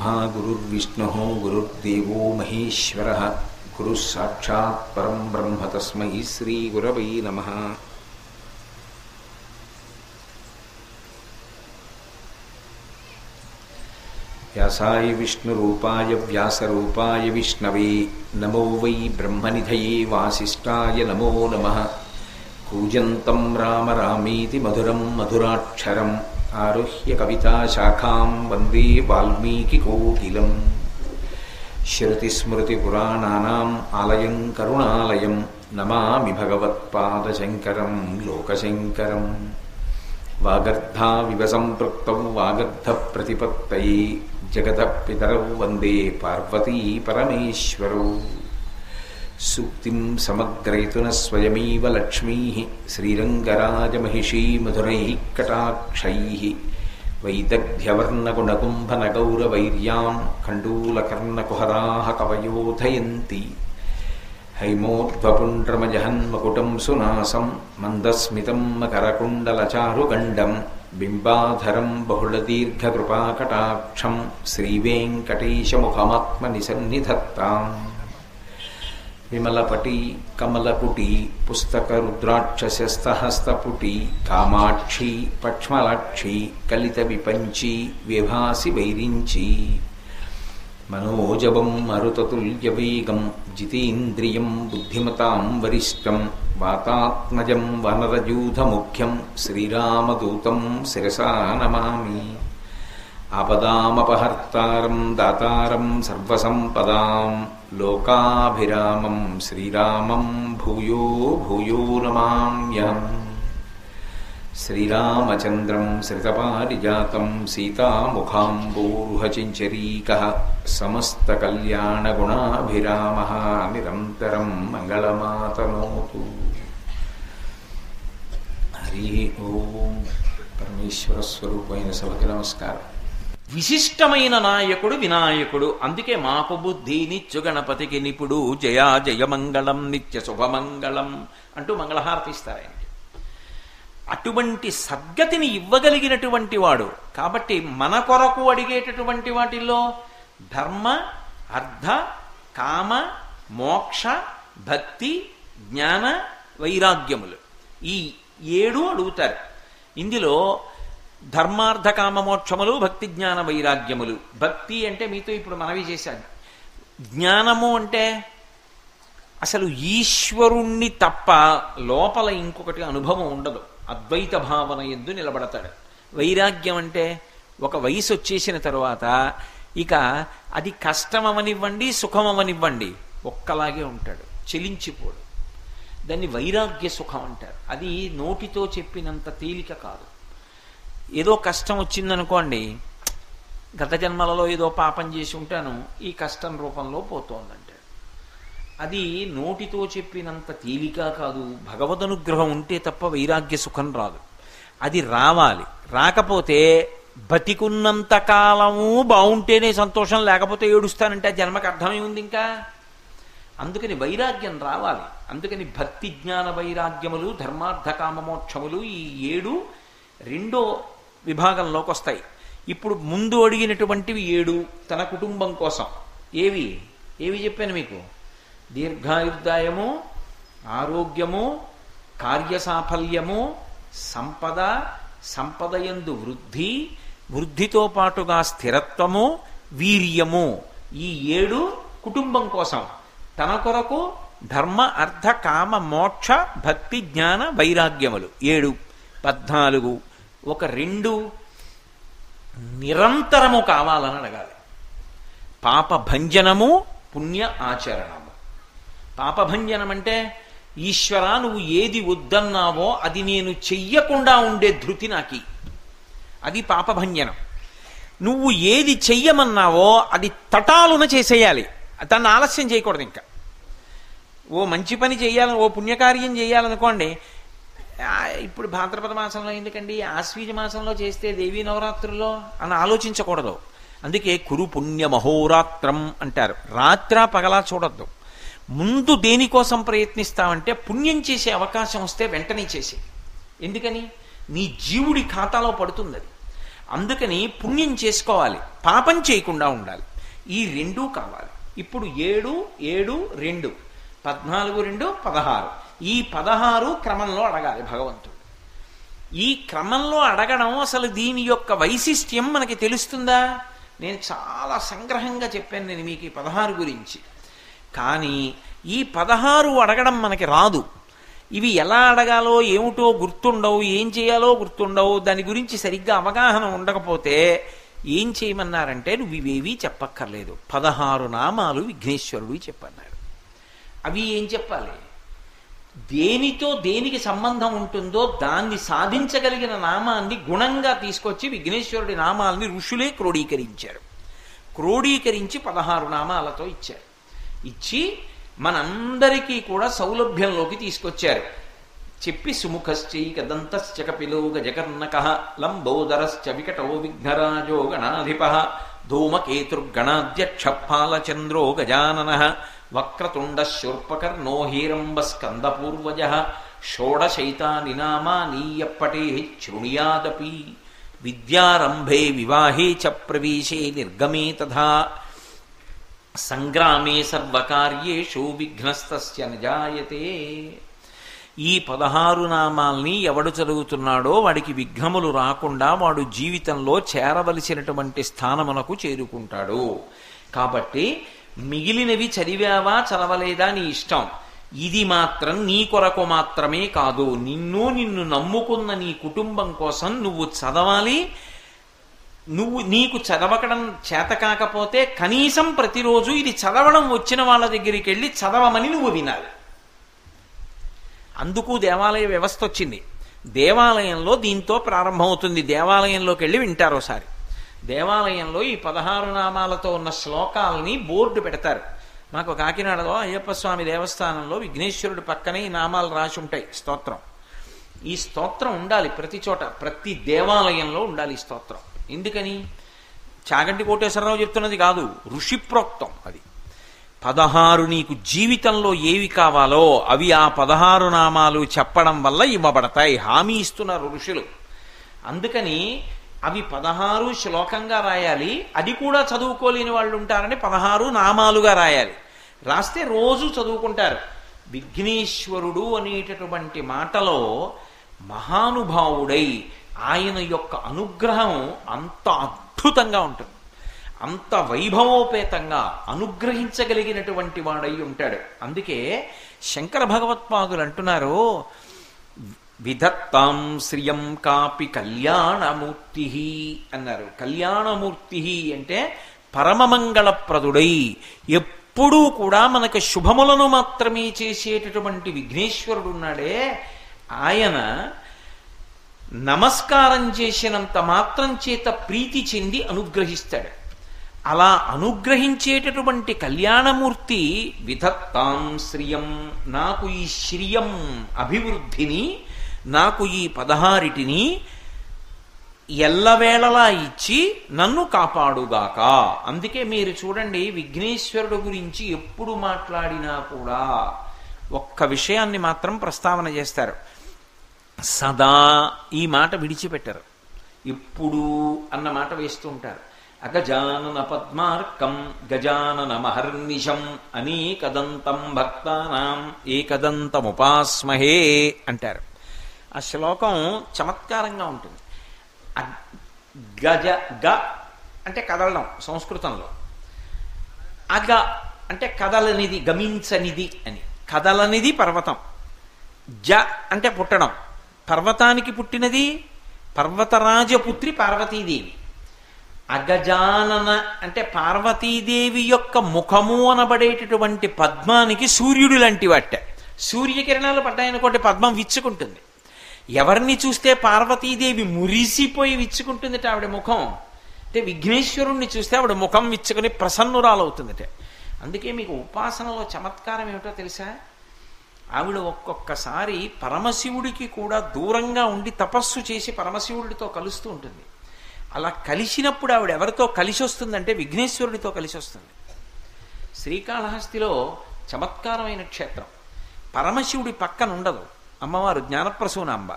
ब्रह्मा गुरुर्विष्णुः गुरुर्देवो महेश्वरः गुरुः साक्षात् परं ब्रह्म तस्मै श्रीगुरवे नमः। व्यासाय विष्णुरूपाय व्यासरूपाय विष्णवे नमो वै ब्रह्मनिधये वासिष्ठाय नमो नमः। कूजन्तं राम रामेति मधुरं मधुराक्षरम् आरुह्य कविताशाखां वन्दे वाल्मीकिकोकिलं। श्रुतिस्मृतिपुराणानाम् आलयं करुणालयं नमामि भगवत्पादशङ्करं लोकशङ्करम्। वागर्धाविव सम्पृक्तौ वागर्धप्रतिपत्तये जगतः पितरौ वन्दे पार्वती परमेश्वरौ। सूक्तिं समग्रयितुनः स्वयमेव लक्ष्मीः श्रीरङ्गराजमहिषी मधुरैः कटाक्षैः वैदग्ध्यवर्णगुणकुम्भनगौरवैर्यां खण्डूलकर्णकुहराः कवयोधयन्ति। हैमोद्वपुण्ड्रमजहन्मकुटं सुनासं मन्दस्मितं मकरकुण्डलचारुगण्डं बिम्बाधरं बहुलदीर्घकृपाकटाक्षं श्रीवेङ्कटेशमुखमात्मनिसन्निधत्ताम्। विमलपटी कमलकुटी पुस्तकरुद्राक्षस्यस्तहस्तपुटी कामाक्षी पक्ष्मलाक्षी कलितविपञ्ची विभासि वैरिञ्ची। मनोजवं मरुततुल्यवेगं जितेन्द्रियं बुद्धिमतां वरिष्ठं वातात्मजं वनरयूथमुख्यं श्रीरामदूतं शिरसा नमामि। आपदामपहर्तारं दातारं सर्वसम्पदां लोकाभिरामं श्रीरामं भूयो भूयो नमाम्यहम्। श्रीरामचन्द्रं श्रितपारिजातं सीतामुखाम्बोरुहचिञ्चरीकः समस्तकल्याणगुणाभिरामः निरन्तरं मङ्गलमातनोतु। हरि ओं। परमेश्वर स्वरूपమైన సభకి నమస్కారం. విశిష్టమైన నాయకుడు వినాయకుడు. అందుకే మాకు బుద్ధి నిత్య గణపతికి నిపుడు జయా జయమంగళం నిత్య శుభమంగళం అంటూ మంగళహారతి ఇస్తారు ఆయనకి. అటువంటి సద్గతిని ఇవ్వగలిగినటువంటి వాడు. కాబట్టి మన కొరకు అడిగేటటువంటి వాటిల్లో ధర్మ అర్థ కామ మోక్ష భక్తి జ్ఞాన వైరాగ్యములు ఈ 7 అడుగుతారు. ఇందులో ధర్మార్థ కామ మోక్షములు భక్తి జ్ఞాన వైరాగ్యములు. భక్తి అంటే మీతో ఇప్పుడు మనవి చేశాను. జ్ఞానము అంటే అసలు ఈశ్వరుణ్ణి తప్ప లోపల ఇంకొకటి అనుభవం ఉండదు. అద్వైత భావన యందు నిలబడతాడు. వైరాగ్యం అంటే ఒక వయసు వచ్చేసిన తరువాత ఇక అది కష్టమవనివ్వండి సుఖమవనివ్వండి ఒక్కలాగే ఉంటాడు, చెలించిపోడు. దాన్ని వైరాగ్య సుఖం అంటారు. అది నోటితో చెప్పినంత తేలిక కాదు. ఏదో కష్టం వచ్చిందనుకోండి, గత జన్మలలో ఏదో పాపం చేసి ఉంటాను, ఈ కష్టం రూపంలో పోతోందంటాడు. అది నోటితో చెప్పినంత తేలిక కాదు. భగవదనుగ్రహం ఉంటే తప్ప వైరాగ్య సుఖం రాదు. అది రావాలి. రాకపోతే బతికున్నంత కాలము బాగుంటేనే సంతోషం, లేకపోతే ఏడుస్తానంటే ఆ జన్మకు అర్థమై ఉంది ఇంకా. అందుకని వైరాగ్యం రావాలి. అందుకని భక్తి జ్ఞాన వైరాగ్యములు ధర్మార్థ కామమోక్షములు ఈ 7 రెండో విభాగంలోకి వస్తాయి. ఇప్పుడు ముందు అడిగినటువంటివి 7 తన కుటుంబం కోసం. ఏవి చెప్పాను మీకు? దీర్ఘాయుర్దాయము, ఆరోగ్యము, కార్యసాఫల్యము, సంపద, సంపదయందు వృద్ధి, వృద్ధితో పాటుగా స్థిరత్వము, వీర్యము. ఈ 7 కుటుంబం కోసం. తన కొరకు ధర్మ అర్థ కామ మోక్ష భక్తి జ్ఞాన వైరాగ్యములు 7. 14. ఒక 2 నిరంతరము కావాలని అడగాలి. పాపభంజనము, పుణ్య ఆచరణము. పాపభంజనం అంటే ఈశ్వరా నువ్వు ఏది వద్దన్నావో అది నేను చెయ్యకుండా ఉండే ధృతి నాకి, అది పాపభంజనం. నువ్వు ఏది చెయ్యమన్నావో అది తటాలున చేసేయాలి, దాన్ని ఆలస్యం చేయకూడదు. ఇంకా ఓ మంచి పని చేయాలని, ఓ పుణ్యకార్యం చేయాలనుకోండి, ఇప్పుడు భాద్రపద మాసంలో ఎందుకండి, ఆశ్వీజ మాసంలో చేస్తే దేవీ నవరాత్రుల్లో అని ఆలోచించకూడదు. అందుకే కురు పుణ్య మహోరాత్రం అంటారు. రాత్ర పగలా చూడొద్దు. ముందు దేనికోసం ప్రయత్నిస్తామంటే పుణ్యం చేసే అవకాశం వస్తే వెంటనే చేసే. ఎందుకని? నీ జీవుడి ఖాతాలో పడుతుంది అది. అందుకని పుణ్యం చేసుకోవాలి, పాపం చేయకుండా ఉండాలి. ఈ రెండూ కావాలి. ఇప్పుడు 7, 7, 2 14, 2 16. ఈ 16 క్రమంలో అడగాలి భగవంతుడు. ఈ క్రమంలో అడగడం అసలు దీని యొక్క వైశిష్ట్యం మనకి తెలుస్తుందా? నేను చాలా సంగ్రహంగా చెప్పాను నేను మీకు ఈ 16 గురించి. కానీ ఈ 16 అడగడం మనకి రాదు. ఇవి ఎలా అడగాలో ఏమిటో గుర్తుండవు, ఏం చేయాలో గుర్తుండవు. దాని గురించి సరిగ్గా అవగాహన ఉండకపోతే ఏం చేయమన్నారంటే నువ్వు ఇవేవీ చెప్పక్కర్లేదు, 16 నామాలు విఘ్నేశ్వరుడు చెప్పన్నారు. అవి ఏం చెప్పాలి? దేనితో దేనికి సంబంధం ఉంటుందో దాన్ని సాధించగలిగిన నామాన్ని గుణంగా తీసుకొచ్చి విఘ్నేశ్వరుడి నామాల్ని ఋషులే క్రోడీకరించారు. క్రోడీకరించి 16 నామాలతో ఇచ్చారు. ఇచ్చి మనందరికీ కూడా సౌలభ్యంలోకి తీసుకొచ్చారు. చెప్పి సుముఖశ్చైకదంతశ్చ కపిలో గజకర్ణకః లంబోదరశ్చ వికటో విఘ్నరాజో గణాధిపః ధూమకేతుర్గణాధ్యక్ష ఫాలచంద్రో గజాననః వక్రతుండ శూర్పకర్ణో హీరంబ స్కందపూర్వజః షోడశైతాని నామాని యప్పటేః శృణుయాదపి విద్యారంభే వివాహే చ ప్రవేశే నిర్గమే తథా సంగ్రామే సర్వకార్యేషు విఘ్నస్తస్య న జాయతే. ఈ 16 నామాల్ని ఎవడు చదువుతున్నాడో వాడికి విఘ్నములు రాకుండా వాడు జీవితంలో చేరవలసినటువంటి స్థానమునకు చేరుకుంటాడు. కాబట్టి మిగిలినవి చదివావా చదవలేదా నీ ఇష్టం. ఇది మాత్రం నీ కొరకు మాత్రమే కాదు, నిన్ను నమ్ముకున్న నీ కుటుంబం కోసం నువ్వు చదవాలి. నీకు చదవకడం చేత కాకపోతే కనీసం ప్రతిరోజు ఇది చదవడం వచ్చిన వాళ్ళ దగ్గరికి వెళ్ళి చదవమని నువ్వు వినాలి. అందుకు దేవాలయ వ్యవస్థ వచ్చింది. దేవాలయంలో దీంతో ప్రారంభమవుతుంది. దేవాలయంలోకి వెళ్ళి వింటారు ఒకసారి. దేవాలయంలో ఈ 16 నామాలతో ఉన్న శ్లోకాలని బోర్డు పెడతారు. మాకు కాకినాడలో అయ్యప్ప స్వామి దేవస్థానంలో విఘ్నేశ్వరుడి పక్కనే ఈ నామాలు రాసి ఉంటాయి. స్తోత్రం, ఈ స్తోత్రం ఉండాలి ప్రతి చోట, ప్రతి దేవాలయంలో ఉండాలి ఈ స్తోత్రం. ఎందుకని? చాగంటి కోటేశ్వరరావు చెప్తున్నది కాదు, ఋషిప్రోక్తం. అది 16 నీకు జీవితంలో ఏవి కావాలో అవి ఆ 16 నామాలు చెప్పడం వల్ల ఇవ్వబడతాయి, హామీ ఇస్తున్నారు ఋషులు. అందుకని అవి 16 శ్లోకంగా రాయాలి. అది కూడా చదువుకోలేని వాళ్ళు ఉంటారని 16 నామాలుగా రాయాలి. రాస్తే రోజు చదువుకుంటారు. విఘ్నేశ్వరుడు అనేటటువంటి మాటలో మహానుభావుడై ఆయన యొక్క అనుగ్రహం అంత అద్భుతంగా ఉంటుంది, అంత వైభవోపేతంగా అనుగ్రహించగలిగినటువంటి వాడై ఉంటాడు. అందుకే శంకర భగవత్పాదులు అంటున్నారు, విధత్తాం శ్రియం కాపి కళ్యాణమూర్తి అన్నారు. కళ్యాణమూర్తి అంటే పరమమంగళప్రదుడై ఎప్పుడూ కూడా మనకు శుభములను మాత్రమే చేసేటటువంటి విఘ్నేశ్వరుడు ఉన్నాడే, ఆయన నమస్కారం చేసినంత మాత్రం చేత ప్రీతి చెంది అనుగ్రహిస్తాడు. అలా అనుగ్రహించేటటువంటి కళ్యాణమూర్తి విధత్తాం శ్రియం, నాకు ఈ శ్రియం అభివృద్ధిని, నాకు ఈ 16టిని ఎల్లవేళలా ఇచ్చి నన్ను కాపాడుగాక. అందుకే మీరు చూడండి, విఘ్నేశ్వరుడు గురించి ఎప్పుడు మాట్లాడినా కూడా ఒక్క విషయాన్ని మాత్రం ప్రస్తావన చేస్తారు, సదా ఈ మాట విడిచిపెట్టరు. ఎప్పుడు అన్న మాట వేస్తూ ఉంటారు. అగజానన పద్మార్కం గజానన మహర్నిశం అనేకదంతం భక్తానాం ఏకదంతముపాస్మహే అంటారు. ఆ శ్లోకం చమత్కారంగా ఉంటుంది. గజ గ అంటే కదలడం సంస్కృతంలో, అగ అంటే కదలనిది, గమించనిది అని. కదలనిది పర్వతం. జ అంటే పుట్టడం, పర్వతానికి పుట్టినది పర్వతరాజపుత్రి పార్వతీదేవి. అగజానన అంటే పార్వతీదేవి యొక్క ముఖము అనబడేటటువంటి పద్మానికి సూర్యుడు లాంటి వాట. సూర్యకిరణాలు పడ్డాయనుకోండి పద్మం విచ్చుకుంటుంది. ఎవరిని చూస్తే పార్వతీదేవి మురిసిపోయి విచ్చుకుంటుందట ఆవిడ ముఖం. అంటే విఘ్నేశ్వరుణ్ణి చూస్తే ఆవిడ ముఖం విచ్చుకొని ప్రసన్నురాలవుతుందట. అందుకే మీకు ఉపాసనలో చమత్కారం ఏమిటో తెలుసా? ఆవిడ ఒక్కొక్కసారి పరమశివుడికి కూడా దూరంగా ఉండి తపస్సు చేసి పరమశివుడితో కలుస్తూ ఉంటుంది. అలా కలిసినప్పుడు ఆవిడ ఎవరితో కలిసి వస్తుందంటే విఘ్నేశ్వరుడితో కలిసి వస్తుంది. శ్రీకాళహస్తిలో చమత్కారమైన క్షేత్రం. పరమశివుడి పక్కన ఉండదు అమ్మవారు జ్ఞానప్రసూనాంబ.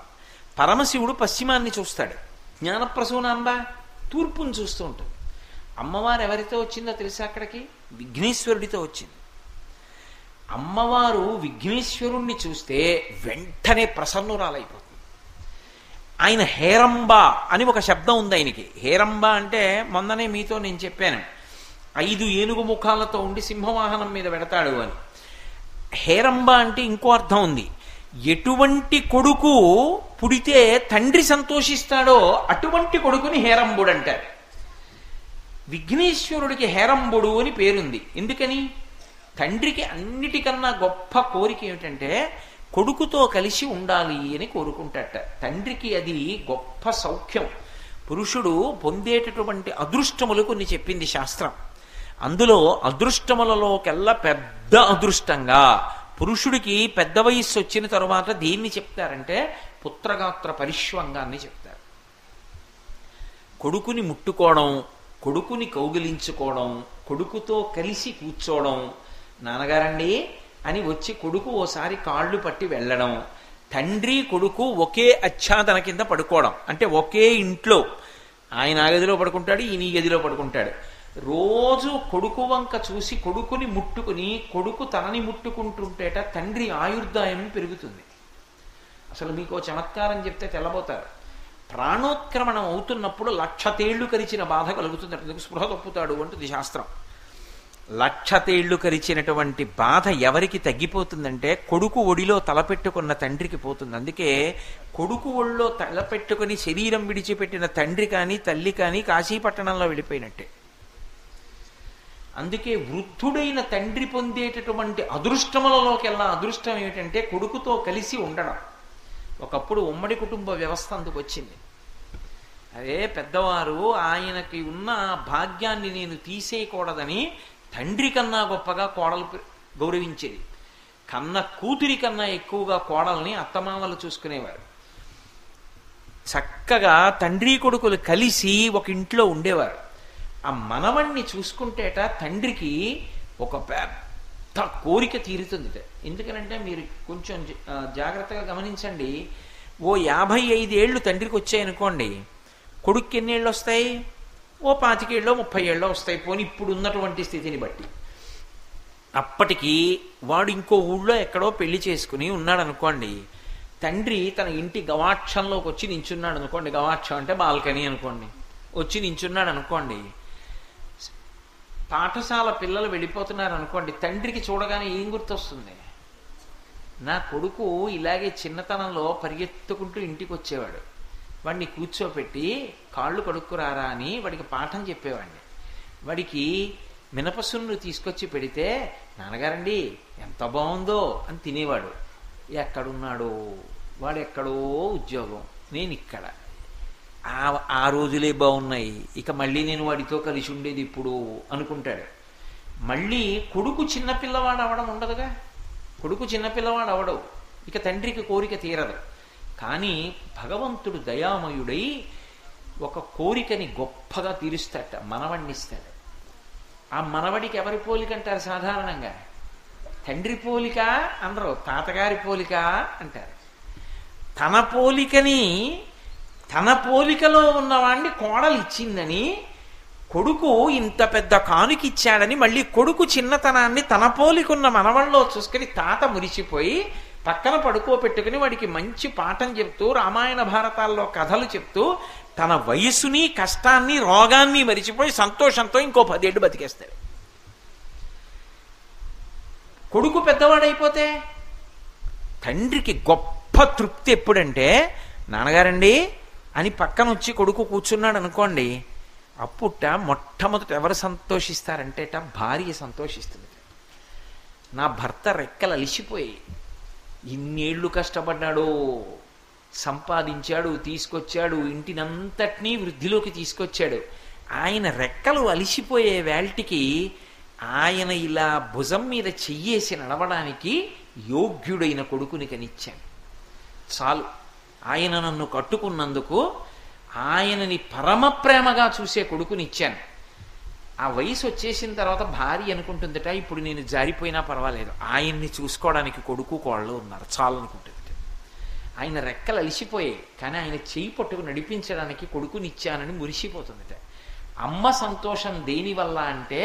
పరమశివుడు పశ్చిమాన్ని చూస్తాడు, జ్ఞానప్రసూనాంబ తూర్పును చూస్తూ ఉంటుంది. అమ్మవారు ఎవరితో వచ్చిందో తెలుసా? అక్కడికి విఘ్నేశ్వరుడితో వచ్చింది. అమ్మవారు విఘ్నేశ్వరుణ్ణి చూస్తే వెంటనే ప్రసన్నురాలైపోతుంది. ఆయన హేరంబ అని ఒక శబ్దం ఉంది ఆయనకి. హేరంబ అంటే మొన్ననే మీతో నేను చెప్పాను, 5 ఏనుగు ముఖాలతో ఉండి సింహవాహనం మీద పెడతాడు అని. హేరంబ అంటే ఇంకో అర్థం ఉంది. ఎటువంటి కొడుకు పుడితే తండ్రి సంతోషిస్తాడో అటువంటి కొడుకుని హేరంబుడు అంటారు. విఘ్నేశ్వరుడికి హేరంబుడు అని పేరుంది. ఎందుకని? తండ్రికి అన్నిటికన్నా గొప్ప కోరిక ఏమిటంటే కొడుకుతో కలిసి ఉండాలి అని కోరుకుంటాట. తండ్రికి అది గొప్ప సౌఖ్యం. పురుషుడు పొందేటటువంటి అదృష్టములు కొన్ని చెప్పింది శాస్త్రం. అందులో అదృష్టములలోకెల్లా పెద్ద అదృష్టంగా పురుషుడికి పెద్ద వయస్సు వచ్చిన తరువాత దేన్ని చెప్తారంటే పుత్రగాత్ర పరిష్వంగాన్ని చెప్తారు. కొడుకుని ముట్టుకోవడం, కొడుకుని కౌగిలించుకోవడం, కొడుకుతో కలిసి కూర్చోవడం, నాన్నగారండి అని వచ్చి కొడుకు ఓసారి కాళ్ళు పట్టి వెళ్ళడం, తండ్రి కొడుకు ఒకే ఆచ్ఛాదన కింద పడుకోవడం, అంటే ఒకే ఇంట్లో ఆయన ఆ గదిలో పడుకుంటాడు, ఈయన ఈ గదిలో పడుకుంటాడు. రోజు కొడుకు వంక చూసి కొడుకుని ముట్టుకుని కొడుకు తనని ముట్టుకుంటుంటేట తండ్రి ఆయుర్దాయం పెరుగుతుంది. అసలు మీకు చమత్కారం చెప్తే తెల్లబోతారు. ప్రాణోత్క్రమణం అవుతున్నప్పుడు 1,00,000 తేళ్లు కరిచిన బాధ కలుగుతుంది. అందుకు స్పృహ తప్పుతాడు అంటుంది శాస్త్రం. 1,00,000 తేళ్లు కరిచినటువంటి బాధ ఎవరికి తగ్గిపోతుందంటే కొడుకు ఒడిలో తలపెట్టుకున్న తండ్రికి పోతుంది. అందుకే కొడుకు ఒడిలో తలపెట్టుకుని శరీరం విడిచిపెట్టిన తండ్రి కానీ తల్లి కానీ కాశీపట్టణంలో వెళ్ళిపోయినట్టే. అందుకే వృద్ధుడైన తండ్రి పొందేటటువంటి అదృష్టములలోకెల్లా అదృష్టం ఏమిటంటే కొడుకుతో కలిసి ఉండడం. ఒకప్పుడు ఉమ్మడి కుటుంబ వ్యవస్థ అందుకు వచ్చింది. అదే పెద్దవారు ఆయనకి ఉన్న భాగ్యాన్ని నేను తీసేయకూడదని తండ్రి కన్నా గొప్పగా కోడలు గౌరవించేది. కన్న కూతురి కన్నా ఎక్కువగా కోడల్ని అత్తమామలు చూసుకునేవారు. చక్కగా తండ్రి కొడుకులు కలిసి ఒక ఇంట్లో ఉండేవారు. ఆ మనవణ్ణి చూసుకుంటేట తండ్రికి ఒక పెద్ద కోరిక తీరుతుంది. ఎందుకనంటే మీరు కొంచెం జాగ్రత్తగా గమనించండి. ఓ 55 ఏళ్ళు తండ్రికి వచ్చాయనుకోండి, కొడుక్కి ఎన్ని ఏళ్ళు వస్తాయి? ఓ 25 ఏళ్ళో 30 ఏళ్ళో వస్తాయి. పోనీ ఇప్పుడు ఉన్నటువంటి స్థితిని బట్టి. అప్పటికి వాడు ఇంకో ఊళ్ళో ఎక్కడో పెళ్లి చేసుకుని ఉన్నాడు అనుకోండి, తండ్రి తన ఇంటి గవాక్షంలోకి వచ్చి నించున్నాడు అనుకోండి, గవాక్షం అంటే బాల్కనీ అనుకోండి, వచ్చి నించున్నాడు అనుకోండి, పాఠశాల పిల్లలు వెళ్ళిపోతున్నారు అనుకోండి, తండ్రికి చూడగానే ఏం గుర్తొస్తుంది? నా కొడుకు ఇలాగే చిన్నతనంలో పరిగెత్తుకుంటూ ఇంటికి వచ్చేవాడు, వాడిని కూర్చోపెట్టి కాళ్ళు కడుక్కురారా అని వాడికి పాఠం చెప్పేవాడిని. వాడికి మినపసున్ను తీసుకొచ్చి పెడితే నాన్నగారండి ఎంత బాగుందో అని తినేవాడు. ఎక్కడున్నాడో వాడు, ఎక్కడో ఉద్యోగం, నేను ఇక్కడ. ఆ రోజులే బాగున్నాయి, ఇక మళ్ళీ నేను వాడితో కలిసి ఉండేది ఇప్పుడు అనుకుంటాడు. మళ్ళీ కొడుకు చిన్నపిల్లవాడు అవడం ఉండదుగా. కొడుకు చిన్నపిల్లవాడు అవడవు, ఇక తండ్రికి కోరిక తీరదు. కానీ భగవంతుడు దయామయుడై ఒక కోరికని గొప్పగా తీరుస్తాట, మనవణ్ణిస్తాడు. ఆ మనవడికి ఎవరి పోలిక అంటారు సాధారణంగా? తండ్రి పోలిక అనరు, తాతగారి పోలిక అంటారు. తన పోలికలో ఉన్నవాడిని కోడలు ఇచ్చిందని, కొడుకు ఇంత పెద్ద కానుకిచ్చాడని మళ్ళీ కొడుకు చిన్నతనాన్ని తన పోలికున్న మనవళ్ళలో చూసుకుని తాత మురిసిపోయి పక్కన పడుకోబెట్టుకుని వాడికి మంచి పాఠం చెప్తూ రామాయణ భారతాల్లో కథలు చెప్తూ తన వయసుని కష్టాన్ని రోగాన్ని మరిచిపోయి సంతోషంతో ఇంకో 10 ఏళ్ళు బతికేస్తాడు. కొడుకు పెద్దవాడైపోతే తండ్రికి గొప్ప తృప్తి ఎప్పుడంటే, నాన్నగారండి అని పక్కన వచ్చి కొడుకు కూర్చున్నాడు అనుకోండి, అప్పుట మొట్టమొదట ఎవరు సంతోషిస్తారంటేట భార్య సంతోషిస్తుంది. నా భర్త రెక్కలు అలిసిపోయి ఇన్నేళ్లు కష్టపడ్డాడు, సంపాదించాడు, తీసుకొచ్చాడు, ఇంటినంతటినీ వృద్ధిలోకి తీసుకొచ్చాడు, ఆయన రెక్కలు అలిసిపోయే వేల్టికి ఆయన ఇలా భుజం మీద చెయ్యేసి నడవడానికి యోగ్యుడైన కొడుకుని కనిచ్చాను. చాలు, ఆయన నన్ను కట్టుకున్నందుకు ఆయనని పరమ ప్రేమగా చూసే కొడుకునిచ్చాను. ఆ వయసు వచ్చేసిన తర్వాత భార్య అనుకుంటుందట, ఇప్పుడు నేను జారిపోయినా పర్వాలేదు, ఆయన్ని చూసుకోవడానికి కొడుకు కోళ్ళు ఉన్నారు చాలు అనుకుంటుంది. ఆయన రెక్కలు అలిసిపోయాయి, కానీ ఆయన చెయ్యి పట్టుకు నడిపించడానికి కొడుకునిచ్చానని మురిసిపోతుందిట. అమ్మ సంతోషం దేనివల్ల అంటే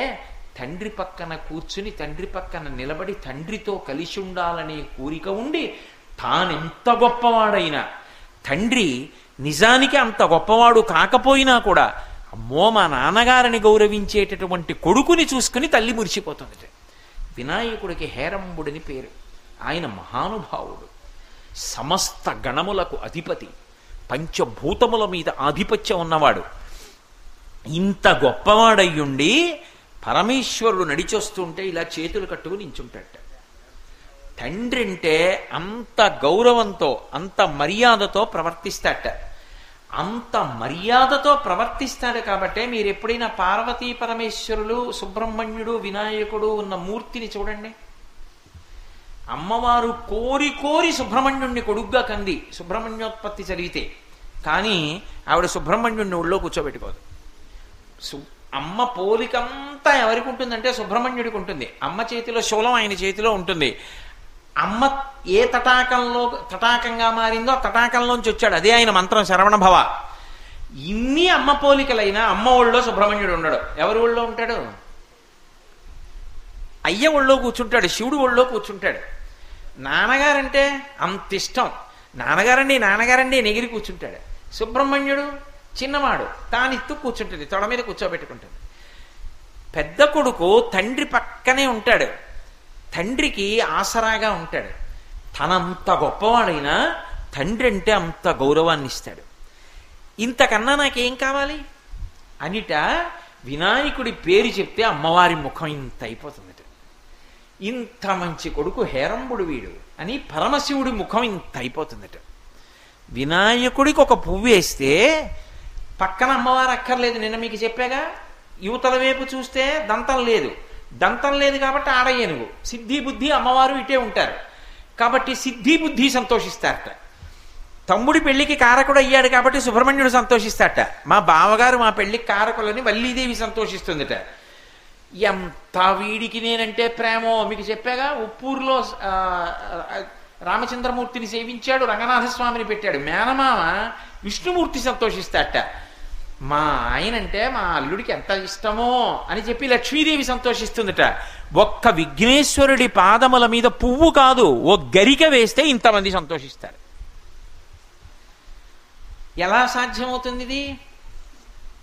తండ్రి పక్కన కూర్చుని తండ్రి పక్కన నిలబడి తండ్రితో కలిసి ఉండాలనే కోరిక ఉండి తానెంత గొప్పవాడైనా తండ్రి నిజానికి అంత గొప్పవాడు కాకపోయినా కూడా అమ్మో మా నాన్నగారిని గౌరవించేటటువంటి కొడుకుని చూసుకుని తల్లి మురిసిపోతుంది. వినాయకుడికి హేరంబుడిని పేరు. ఆయన మహానుభావుడు, సమస్త గణములకు అధిపతి, పంచభూతముల మీద ఆధిపత్యం ఉన్నవాడు. ఇంత గొప్పవాడయ్యుండి పరమేశ్వరుడు నడిచొస్తుంటే ఇలా చేతులు కట్టుకుని నించుంటాట. తండ్రి అంటే అంత గౌరవంతో అంత మర్యాదతో ప్రవర్తిస్తాట. అంత మర్యాదతో ప్రవర్తిస్తాడు కాబట్టే మీరు ఎప్పుడైనా పార్వతీ పరమేశ్వరులు, సుబ్రహ్మణ్యుడు, వినాయకుడు ఉన్న మూర్తిని చూడండి. అమ్మవారు కోరి కోరి సుబ్రహ్మణ్యుణ్ణి కొడుగ్గా కంది సుబ్రహ్మణ్యోత్పత్తి చదివితే, కానీ ఆవిడ సుబ్రహ్మణ్యుణ్ణి ఒళ్ళో కూర్చోబెట్టుకోదు. అమ్మ పోలికంతా ఎవరికి ఉంటుందంటే సుబ్రహ్మణ్యుడికి ఉంటుంది. అమ్మ చేతిలో శూలం ఆయన చేతిలో ఉంటుంది. అమ్మ ఏ తటాకంగా మారిందో ఆ తటాకంలోంచి వచ్చాడు, అదే ఆయన మంత్రం శరవణ భవ. ఇన్ని అమ్మ పోలికలైనా అమ్మ ఒళ్ళో సుబ్రహ్మణ్యుడు ఉండడు. ఎవరి ఒళ్ళో ఉంటాడు? అయ్య ఒళ్ళో కూర్చుంటాడు, శివుడు ఒళ్ళో కూర్చుంటాడు. నాన్నగారంటే అంత ఇష్టం, నాన్నగారండి నెగిరి కూర్చుంటాడు. సుబ్రహ్మణ్యుడు చిన్నవాడు, తానిత్తు కూర్చుంటుంది, తొడ మీద కూర్చోబెట్టుకుంటుంది. పెద్ద కొడుకు తండ్రి పక్కనే ఉంటాడు, తండ్రికి ఆసరాగా ఉంటాడు. తనంత గొప్పవాడైనా తండ్రి అంటే అంత గౌరవాన్ని ఇస్తాడు. ఇంతకన్నా నాకేం కావాలి అనిట వినాయకుడి పేరు చెప్తే అమ్మవారి ముఖం ఇంత అయిపోతుంది. ఇంత మంచి కొడుకు హేరంబుడు వీడు అని పరమశివుడి ముఖం ఇంత అయిపోతుందట. వినాయకుడికి ఒక పువ్వు వేస్తే పక్కన అమ్మవారు అక్కర్లేదు. నిన్న మీకు చెప్పాగా, యువతల వైపు చూస్తే దంతం లేదు, దంతం లేదు కాబట్టి ఆడ ఏనుగు. సిద్ధి బుద్ధి అమ్మవారు ఇటే ఉంటారు కాబట్టి సిద్ధి బుద్ధి సంతోషిస్తారట. తమ్ముడి పెళ్లికి కారకుడు అయ్యాడు కాబట్టి సుబ్రహ్మణ్యుడు సంతోషిస్తాట. మా బావగారు మా పెళ్లికి కారకులని వల్లీదేవి సంతోషిస్తుందిట. ఎంత వీడికి నేనంటే ప్రేమో మీకు చెప్పాగా. ఉప్పూరులో రామచంద్రమూర్తిని సేవించాడు, రంగనాథస్వామిని పెట్టాడు. మేనమామ విష్ణుమూర్తి సంతోషిస్తాట. మా ఆయనంటే మా అల్లుడికి ఎంత ఇష్టమో అని చెప్పి లక్ష్మీదేవి సంతోషిస్తుందట. ఒక్క విఘ్నేశ్వరుడి పాదముల మీద పువ్వు కాదు, ఓ గరిక వేస్తే ఇంతమంది సంతోషిస్తారు. ఎలా సాధ్యమవుతుంది ఇది?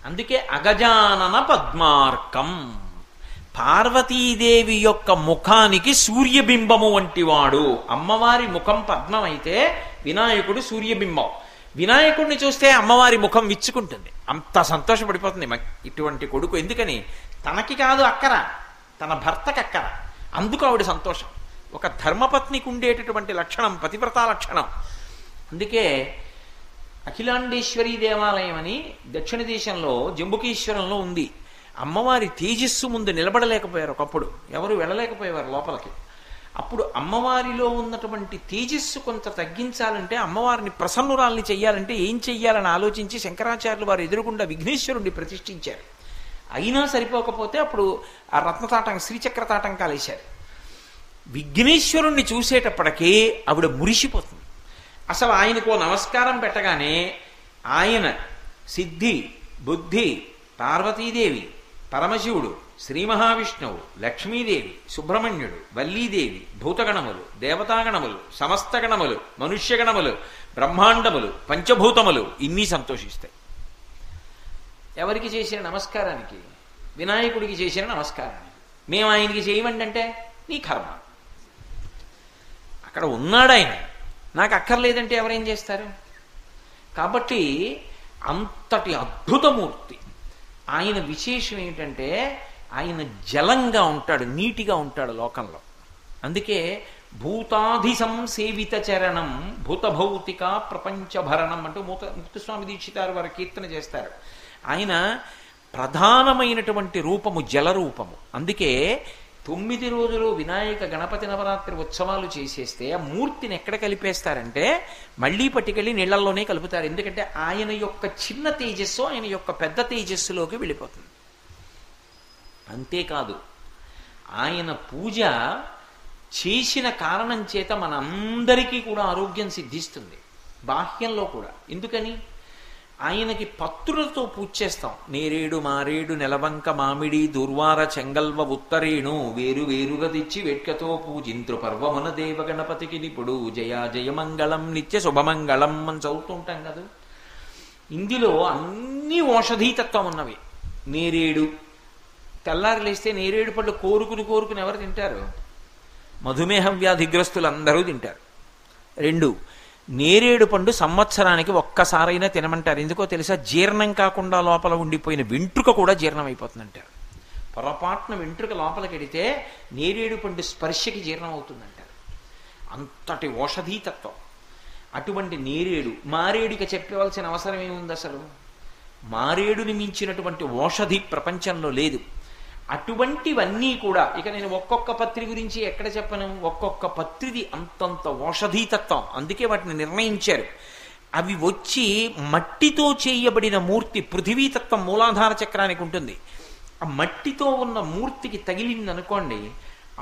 అందుకే అగజానన పద్మార్కం. పార్వతీదేవి యొక్క ముఖానికి సూర్యబింబము వంటివాడు. అమ్మవారి ముఖం పద్మం అయితే వినాయకుడు సూర్యబింబం. వినాయకుడిని చూస్తే అమ్మవారి ముఖం విచ్చుకుంటుంది, అంత సంతోషపడిపోతుంది ఇటువంటి కొడుకు. ఎందుకని? తనకి కాదు అక్కర, తన భర్తకి అక్కర. అందుకు ఆవిడ సంతోషం. ఒక ధర్మపత్నికి ఉండేటటువంటి లక్షణం పతివ్రతా లక్షణం. అందుకే అఖిలాండేశ్వరీ దేవాలయం అని దక్షిణ దేశంలో జంబుకేశ్వరంలో ఉంది. అమ్మవారి తేజస్సు ముందు నిలబడలేకపోయారు ఒకప్పుడు, ఎవరు వెళ్ళలేకపోయేవారు లోపలికి. అప్పుడు అమ్మవారిలో ఉన్నటువంటి తేజస్సు కొంత తగ్గించాలంటే, అమ్మవారిని ప్రసన్నురాల్ని చెయ్యాలంటే ఏం చెయ్యాలని ఆలోచించి శంకరాచార్యులు వారు ఎదురుగుండా విఘ్నేశ్వరుణ్ణి ప్రతిష్ఠించారు. అయినా సరిపోకపోతే అప్పుడు ఆ రత్నతాటం శ్రీచక్ర తాటంకాలు వేశారు. విఘ్నేశ్వరుణ్ణి చూసేటప్పటికీ ఆవిడ మురిసిపోతుంది. అసలు ఆయనకు నమస్కారం పెట్టగానే ఆయన సిద్ధి బుద్ధి పార్వతీదేవి, పరమశివుడు, శ్రీ మహావిష్ణువు, లక్ష్మీదేవి, సుబ్రహ్మణ్యుడు, వల్లీదేవి, భూతగణములు, దేవతాగణములు, సమస్త గణములు, మనుష్యగణములు, బ్రహ్మాండములు, పంచభూతములు ఇన్ని సంతోషిస్తాయి. ఎవరికి చేసిన నమస్కారానికి? వినాయకుడికి చేసిన నమస్కారానికి. మేము ఆయనకి చేయమండి అంటే నీ కర్మ. అక్కడ ఉన్నాడు ఆయన, నాకు అక్కర్లేదంటే ఎవరేం చేస్తారు? కాబట్టి అంతటి అద్భుతమూర్తి ఆయన. విశేషం ఏమిటంటే ఆయన జలంగా ఉంటాడు, నీటిగా ఉంటాడు లోకంలో. అందుకే భూతాధిసంసేవిత చరణం భూతభౌతిక ప్రపంచభరణం అంటూ ముక్తస్వామి దీక్షితారు వారు కీర్తన చేస్తారు. ఆయన ప్రధానమైనటువంటి రూపము జలరూపము. అందుకే 9 రోజులు వినాయక గణపతి నవరాత్రి ఉత్సవాలు చేసేస్తే ఆ మూర్తిని ఎక్కడ కలిపేస్తారంటే మళ్లీ పట్టుకెళ్ళి నీళ్లల్లోనే కలుపుతారు. ఎందుకంటే ఆయన యొక్క చిన్న తేజస్సు ఆయన యొక్క పెద్ద తేజస్సులోకి వెళ్ళిపోతుంది. అంతేకాదు, ఆయన పూజ చేసిన కారణం చేత మనందరికీ కూడా ఆరోగ్యం సిద్ధిస్తుంది. బాహ్యంలో కూడా. ఎందుకని? ఆయనకి పత్రులతో పూజ చేస్తాం. నేరేడు మారేడు నెలవంక మామిడి దుర్వార చెంగల్వ ఉత్తరేణు వేరు వేరుగా తెచ్చి వెట్కతో పూజింత్రు పర్వమున దేవ గణపతికి నిపుడు జయ జయమంగళం నిత్య శుభమంగళం అని చదువుతుంటాం కదా. ఇందులో అన్ని ఔషధీతత్వం ఉన్నవి. నేరేడు, తెల్లారి లేస్తే నేరేడు పళ్ళు కోరుకుని ఎవరు తింటారు? మధుమేహ వ్యాధిగ్రస్తులు అందరూ తింటారు. 2, నేరేడు పండు సంవత్సరానికి ఒక్కసారైనా తినమంటారు. ఎందుకో తెలుసా? జీర్ణం కాకుండా లోపల ఉండిపోయిన వెంట్రుక కూడా జీర్ణం అయిపోతుందంటారు. పొరపాటున వెంట్రుక లోపలికెడితే నేరేడు పండు స్పర్శకి జీర్ణం అవుతుందంటారు. అంతటి ఔషధీతత్వం. అటువంటి నేరేడు, మారేడుకి చెప్పవలసిన అవసరం ఏముంది అసలు? మారేడుని మించినటువంటి ఔషధి ప్రపంచంలో లేదు. అటువంటివన్నీ కూడా ఇక నేను ఒక్కొక్క పత్రి గురించి ఎక్కడ చెప్పను. ఒక్కొక్క పత్రిది అంతంత ఔషధీతత్వం. అందుకే వాటిని నిర్ణయించారు. అవి వచ్చి మట్టితో చేయబడిన మూర్తి పృథివీతత్వం మూలాధార చక్రానికి ఉంటుంది. ఆ మట్టితో ఉన్న మూర్తికి తగిలిందనుకోండి,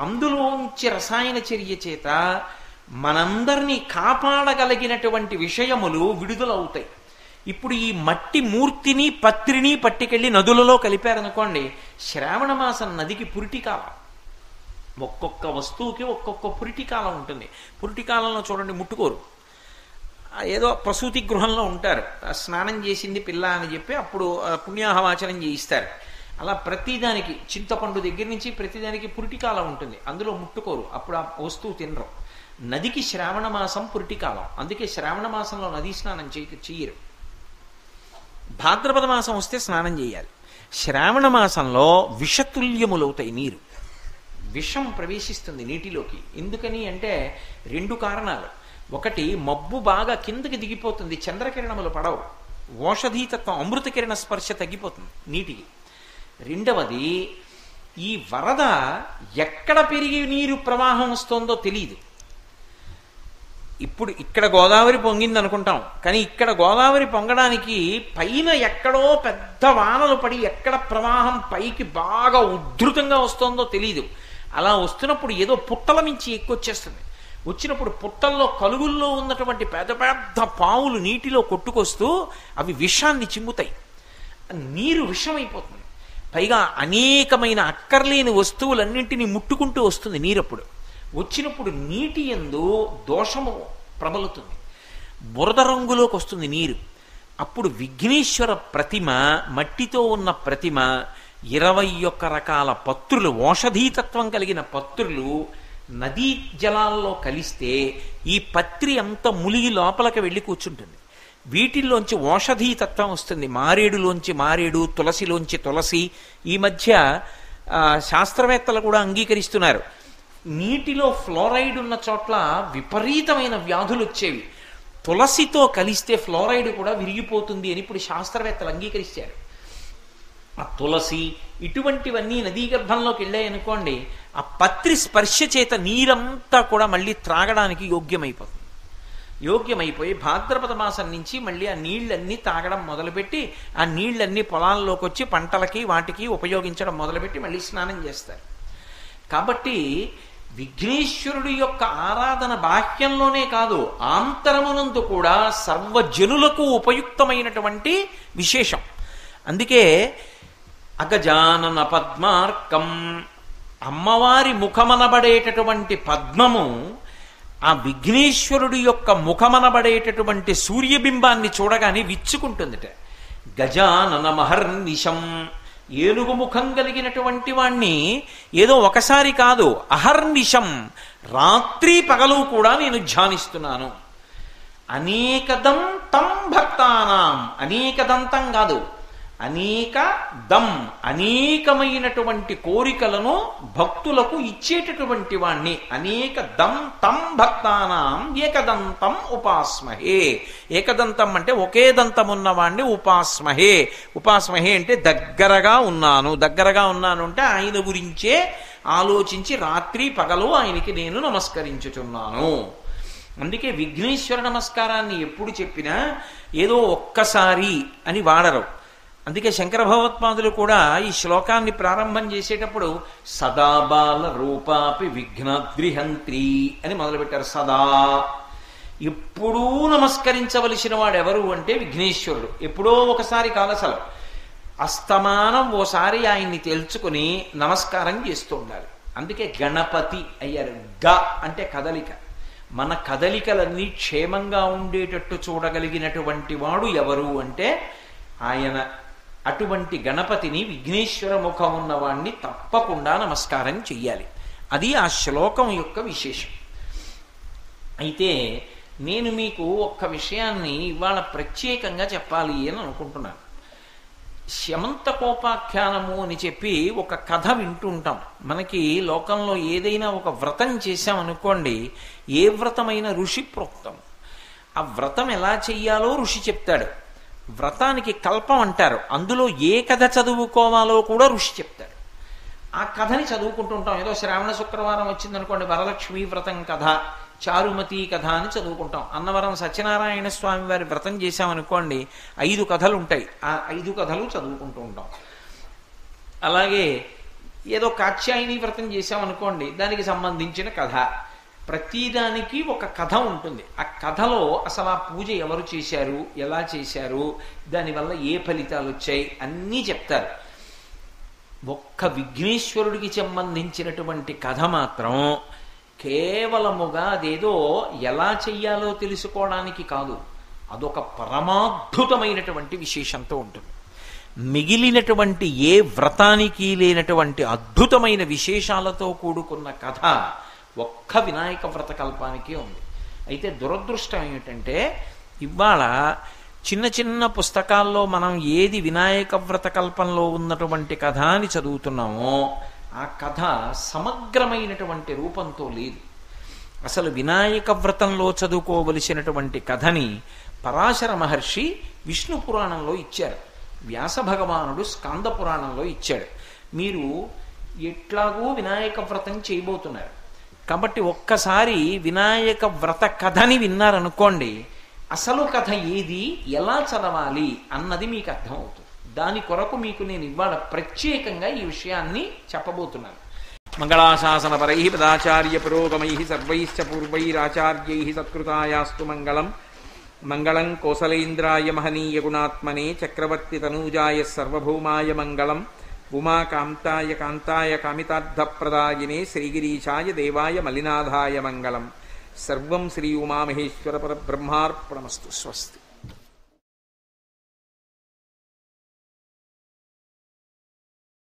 అందులోంచి రసాయన చర్య చేత మనందరినీ కాపాడగలిగినటువంటి విషయములు విడుదలవుతాయి. ఇప్పుడు ఈ మట్టి మూర్తిని పత్రిని పట్టుకెళ్ళి నదులలో కలిపారనుకోండి, శ్రావణ మాసం నదికి పురిటికాలం. ఒక్కొక్క వస్తువుకి ఒక్కొక్క పురిటికాలం ఉంటుంది. పురిటికాలంలో చూడండి ముట్టుకోరు. ఏదో ప్రసూతి గృహంలో ఉంటారు, స్నానం చేసింది పిల్ల అని చెప్పి అప్పుడు పుణ్యాహవాచనం చేయిస్తారు. అలా ప్రతిదానికి చింతపండు దగ్గర నుంచి ప్రతిదానికి పురిటికాలం ఉంటుంది. అందులో ముట్టుకోరు, అప్పుడు ఆ వస్తువు తినరు. నదికి శ్రావణ మాసం పురిటికాలం. అందుకే శ్రావణ మాసంలో నదీ స్నానం చెయ్యరు. భాద్రపద మాసం వస్తే స్నానం చేయాలి. శ్రావణ మాసంలో విషతుల్యములవుతాయి నీరు. విషం ప్రవేశిస్తుంది నీటిలోకి. ఎందుకని అంటే 2 కారణాలు. ఒకటి, మబ్బు బాగా కిందకి దిగిపోతుంది, చంద్రకిరణములు పడవు, ఔషధీతత్వం అమృత కిరణ స్పర్శ తగ్గిపోతుంది నీటికి. 2వది, ఈ వరద ఎక్కడ పెరిగి నీరు ప్రవాహం వస్తుందో తెలియదు. ఇప్పుడు ఇక్కడ గోదావరి పొంగింది అనుకుంటాం, కానీ ఇక్కడ గోదావరి పొంగడానికి పైన ఎక్కడో పెద్ద వానలు పడి ఎక్కడ ప్రవాహం పైకి బాగా ఉధృతంగా వస్తుందో తెలియదు. అలా వస్తున్నప్పుడు ఏదో పుట్టల మించి ఎక్కువచ్చేస్తుంది. వచ్చినప్పుడు పుట్టల్లో కలుగుల్లో ఉన్నటువంటి పెద్ద పెద్ద పావులు నీటిలో కొట్టుకొస్తూ అవి విషాన్ని చిమ్ముతాయి. నీరు విషమైపోతుంది. పైగా అనేకమైన అక్కర్లేని వస్తువులన్నింటినీ ముట్టుకుంటూ వస్తుంది నీరప్పుడు. వచ్చినప్పుడు నీటి యందు దోషము ప్రబలుతుంది, బురద రంగులోకి వస్తుంది నీరు. అప్పుడు విఘ్నేశ్వర ప్రతిమ, మట్టితో ఉన్న ప్రతిమ, 21 రకాల పత్రులు, ఔషధీతత్వం కలిగిన పత్రులు నదీ జలాల్లో కలిస్తే ఈ పత్రి అంత ములిగి లోపలికి వెళ్ళి కూర్చుంటుంది. వీటిల్లోంచి ఔషధీతత్వం వస్తుంది. మారేడులోంచి మారేడు, తులసిలోంచి తులసి. ఈ మధ్య శాస్త్రవేత్తలు కూడా అంగీకరిస్తున్నారు, నీటిలో ఫ్లోరైడ్ ఉన్న చోట్ల విపరీతమైన వ్యాధులు వచ్చేవి. తులసితో కలిస్తే ఫ్లోరైడ్ కూడా విరిగిపోతుంది అని ఇప్పుడు శాస్త్రవేత్తలు అంగీకరిస్తారు. ఆ తులసి ఇటువంటివన్నీ నదీ గర్భంలోకి వెళ్ళాయనుకోండి, ఆ పత్రి స్పర్శ చేత నీరంతా కూడా మళ్ళీ త్రాగడానికి యోగ్యమైపోయి భాద్రపద మాసం నుంచి మళ్ళీ ఆ నీళ్ళన్నీ తాగడం మొదలుపెట్టి, ఆ నీళ్ళన్నీ పొలాల్లోకి వచ్చి పంటలకి వాటికి ఉపయోగించడం మొదలుపెట్టి మళ్ళీ స్నానం చేస్తారు. కాబట్టి విఘ్నేశ్వరుడి యొక్క ఆరాధన బాహ్యంలోనే కాదు, ఆంతరమునందు కూడా సర్వజనులకు ఉపయుక్తమైనటువంటి విశేషం. అందుకే అగజానన పద్మార్కం, అమ్మవారి ముఖమనబడేటటువంటి పద్మము ఆ విఘ్నేశ్వరుడి యొక్క ముఖమనబడేటటువంటి సూర్యబింబాన్ని చూడగానే విచ్చుకుంటుందిట. గజానన మహర్నిశం, ఏనుగు ముఖం కలిగినటువంటి వాణ్ణి ఏదో ఒకసారి కాదు, అహర్నిశం, రాత్రి పగలు కూడా నేను ధ్యానిస్తున్నాను. అనేకదం తం భక్తానాం, అనేకదంతం కాదు, అనేక దం, అనేకమైనటువంటి కోరికలను భక్తులకు ఇచ్చేటటువంటి వాణ్ణి. అనేక దం తం భక్తానాం ఏకదంతం ఉపాస్మహే. ఏకదంతం అంటే ఒకే దంతం ఉన్నవాణ్ణి ఉపాస్మహే. ఉపాస్మహే అంటే దగ్గరగా ఉన్నాను. దగ్గరగా ఉన్నాను అంటే ఆయన గురించే ఆలోచించి రాత్రి పగలు ఆయనకి నేను నమస్కరించుచున్నాను. అందుకే విఘ్నేశ్వర నమస్కారాన్ని ఎప్పుడు చెప్పినా ఏదో ఒక్కసారి అని వాడరు. అందుకే శంకర భగవత్పాదులు కూడా ఈ శ్లోకాన్ని ప్రారంభం చేసేటప్పుడు సదాబాల రూపాపి విఘ్నాద్రిహంత్రి అని మొదలుపెట్టారు. సదా, ఎప్పుడూ నమస్కరించవలసిన వాడు ఎవరు అంటే విఘ్నేశ్వరుడు. ఎప్పుడో ఒకసారి కాలసలు అస్తమానం ఓసారి ఆయన్ని తెలుసుకుని నమస్కారం చేస్తూ ఉండాలి. అందుకే గణపతి అయ్యారు. గ అంటే కదలిక. మన కదలికలన్నీ క్షేమంగా ఉండేటట్టు చూడగలిగినటువంటి వాడు ఎవరు అంటే ఆయన. అటువంటి గణపతిని, విఘ్నేశ్వర ముఖం ఉన్నవాణ్ణి తప్పకుండా నమస్కారం చెయ్యాలి. అది ఆ శ్లోకం యొక్క విశేషం. అయితే నేను మీకు ఒక్క విషయాన్ని ఇవాళ ప్రత్యేకంగా చెప్పాలి అని అనుకుంటున్నాను. శమంతకోపాఖ్యానము అని చెప్పి ఒక కథ వింటుంటాం. మనకి లోకంలో ఏదైనా ఒక వ్రతం చేశామనుకోండి, ఏ వ్రతమైన ఋషి ప్రోక్తం. ఆ వ్రతం ఎలా చెయ్యాలో ఋషి చెప్తాడు. వ్రతానికి కల్పం అంటారు. అందులో ఏ కథ చదువుకోవాలో కూడా ఋషి చెప్తాడు. ఆ కథని చదువుకుంటూ ఉంటాం. ఏదో శ్రావణ శుక్రవారం వచ్చిందనుకోండి, వరలక్ష్మీ వ్రతం కథ, చారుమతి కథ అని చదువుకుంటాం. అన్నవరం సత్యనారాయణ స్వామి వారి వ్రతం చేశామనుకోండి, 5 కథలు ఉంటాయి. ఆ 5 కథలు చదువుకుంటూ ఉంటాం. అలాగే ఏదో కాత్యాయని వ్రతం చేశామనుకోండి, దానికి సంబంధించిన కథ. ప్రతిదానికి ఒక కథ ఉంటుంది. ఆ కథలో అసలు ఆ పూజ ఎవరు చేశారు, ఎలా చేశారు, దానివల్ల ఏ ఫలితాలు వచ్చాయి అన్నీ చెప్తారు. ఒక్క విఘ్నేశ్వరుడికి సంబంధించినటువంటి కథ మాత్రం కేవలముగా అదేదో ఎలా చెయ్యాలో తెలుసుకోవడానికి కాదు, అదొక పరమాద్భుతమైనటువంటి విశేషంతో ఉంటుంది. మిగిలినటువంటి ఏ వ్రతానికి లేనటువంటి అద్భుతమైన విశేషాలతో కూడుకున్న కథ ఒక్క వినాయక వ్రత కల్పానికే ఉంది. అయితే దురదృష్టం ఏమిటంటే ఇవాళ చిన్న చిన్న పుస్తకాల్లో మనం ఏది వినాయక వ్రత కల్పంలో ఉన్నటువంటి కథ అని చదువుతున్నామో ఆ కథ సమగ్రమైనటువంటి రూపంతో లేదు. అసలు వినాయక వ్రతంలో చదువుకోవలసినటువంటి కథని పరాశర మహర్షి విష్ణు పురాణంలో ఇచ్చారు, వ్యాస భగవానుడు స్కాంద పురాణంలో ఇచ్చాడు. మీరు ఎట్లాగూ వినాయక వ్రతం చేయబోతున్నారు కాబట్టి ఒక్కసారి వినాయక వ్రత కథని విన్నారనుకోండి, అసలు కథ ఏది, ఎలా చదవాలి అన్నది మీకు అర్థమవుతుంది. దాని కొరకు మీకు నేను ఇవాళ ప్రత్యేకంగా ఈ విషయాన్ని చెప్పబోతున్నాను. మంగళాశాసన పరై పదాచార్య పురోగమై సర్వైశ్చ పూర్వైరాచార్యై సత్కృతాయాస్తు మంగళం. మంగళం కోసలేంద్రాయ మహనీయ గుణాత్మనే చక్రవర్తి తనూజాయ సర్వభౌమాయ మంగళం. ఉమాకాంతాయ కాంతాయ కామితార్థప్రదాయినే శ్రీగిరీశాయ దేవాయ మలినాథాయ మంగళం. సర్వం శ్రీ ఉమామహేశ్వర పరబ్రహ్మార్పణమస్తు. స్వస్తి.